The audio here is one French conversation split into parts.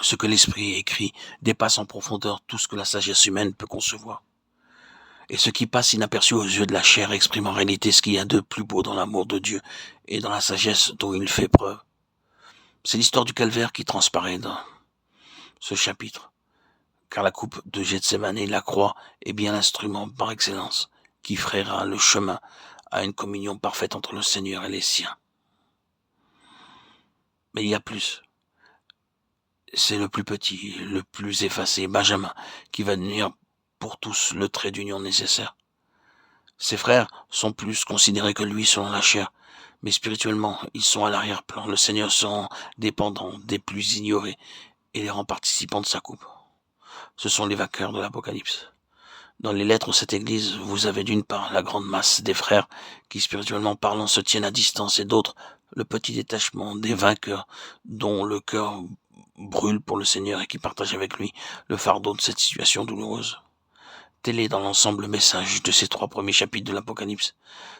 Ce que l'esprit écrit dépasse en profondeur tout ce que la sagesse humaine peut concevoir. Et ce qui passe inaperçu aux yeux de la chair exprime en réalité ce qu'il y a de plus beau dans l'amour de Dieu et dans la sagesse dont il fait preuve. C'est l'histoire du calvaire qui transparaît dans ce chapitre, car la coupe de Gethsémane, la croix, est bien l'instrument par excellence qui frayera le chemin à une communion parfaite entre le Seigneur et les siens. Mais il y a plus. C'est le plus petit, le plus effacé, Benjamin, qui va devenir pour tous le trait d'union nécessaire. Ses frères sont plus considérés que lui selon la chair, mais spirituellement, ils sont à l'arrière-plan. Le Seigneur se rend dépendant des plus ignorés et les rend participants de sa coupe. Ce sont les vainqueurs de l'Apocalypse. Dans les lettres de cette église, vous avez d'une part la grande masse des frères qui, spirituellement parlant, se tiennent à distance, et d'autre, le petit détachement des vainqueurs dont le cœur brûle pour le Seigneur et qui partagent avec lui le fardeau de cette situation douloureuse. Tel est dans l'ensemble le message de ces 3 premiers chapitres de l'Apocalypse.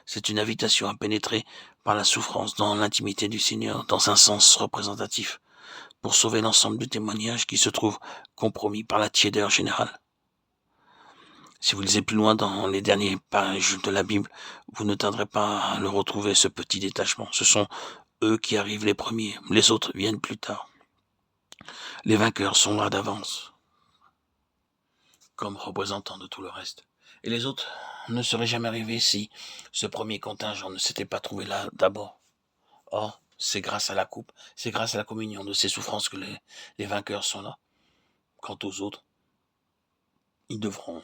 C'est une invitation à pénétrer par la souffrance dans l'intimité du Seigneur, dans un sens représentatif, pour sauver l'ensemble du témoignage qui se trouve compromis par la tiédeur générale. Si vous lisez plus loin dans les dernières pages de la Bible, vous ne tarderez pas à le retrouver, ce petit détachement. Ce sont eux qui arrivent les premiers, les autres viennent plus tard. Les vainqueurs sont là d'avance, comme représentants de tout le reste. Et les autres ne seraient jamais arrivés si ce premier contingent ne s'était pas trouvé là d'abord. Or, c'est grâce à la coupe, c'est grâce à la communion de ces souffrances que les vainqueurs sont là. Quant aux autres, ils devront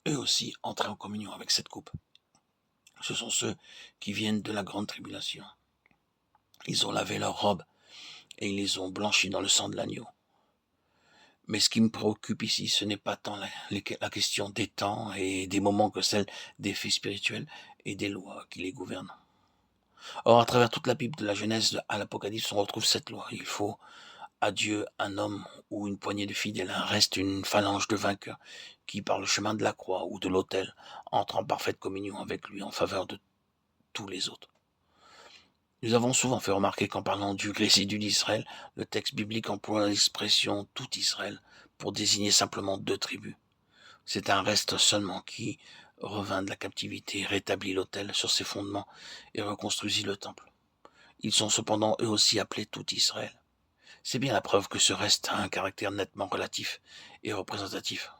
eux aussi entrer en communion avec cette coupe. Ce sont ceux qui viennent de la grande tribulation. Ils ont lavé leurs robes et ils les ont blanchis dans le sang de l'agneau. Mais ce qui me préoccupe ici, ce n'est pas tant la question des temps et des moments que celle des faits spirituels et des lois qui les gouvernent. Or, à travers toute la Bible, de la Genèse à l'Apocalypse, on retrouve cette loi. Il faut à Dieu un homme ou une poignée de fidèles, reste une phalange de vainqueurs qui, par le chemin de la croix ou de l'autel, entre en parfaite communion avec lui en faveur de tous les autres. Nous avons souvent fait remarquer qu'en parlant du résidu d'Israël, le texte biblique emploie l'expression « tout Israël » pour désigner simplement 2 tribus. C'est un reste seulement qui revint de la captivité, rétablit l'autel sur ses fondements et reconstruisit le temple. Ils sont cependant eux aussi appelés tout Israël. C'est bien la preuve que ce reste a un caractère nettement relatif et représentatif.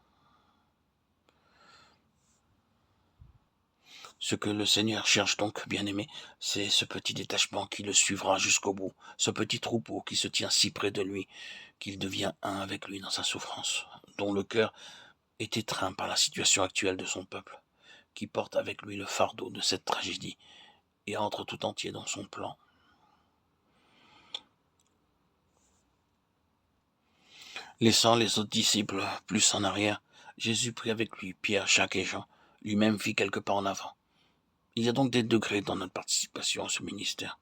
Ce que le Seigneur cherche donc, bien-aimé, c'est ce petit détachement qui le suivra jusqu'au bout, ce petit troupeau qui se tient si près de lui, qu'il devient un avec lui dans sa souffrance, dont le cœur est étreint par la situation actuelle de son peuple, qui porte avec lui le fardeau de cette tragédie et entre tout entier dans son plan. Laissant les autres disciples plus en arrière, Jésus prit avec lui Pierre, Jacques et Jean, lui-même fit quelques pas en avant. Il y a donc des degrés dans notre participation à ce ministère,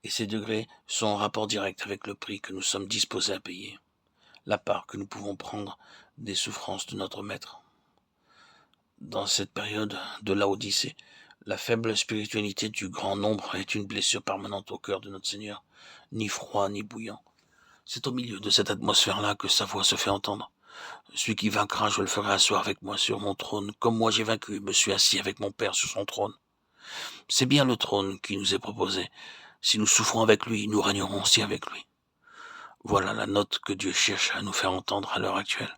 et ces degrés sont en rapport direct avec le prix que nous sommes disposés à payer, la part que nous pouvons prendre des souffrances de notre Maître. Dans cette période de Laodicée, la faible spiritualité du grand nombre est une blessure permanente au cœur de notre Seigneur, ni froid ni bouillant. C'est au milieu de cette atmosphère-là que sa voix se fait entendre. Celui qui vaincra, je le ferai asseoir avec moi sur mon trône, comme moi j'ai vaincu et me suis assis avec mon Père sur son trône. C'est bien le trône qui nous est proposé. Si nous souffrons avec lui, nous régnerons aussi avec lui. Voilà la note que Dieu cherche à nous faire entendre à l'heure actuelle.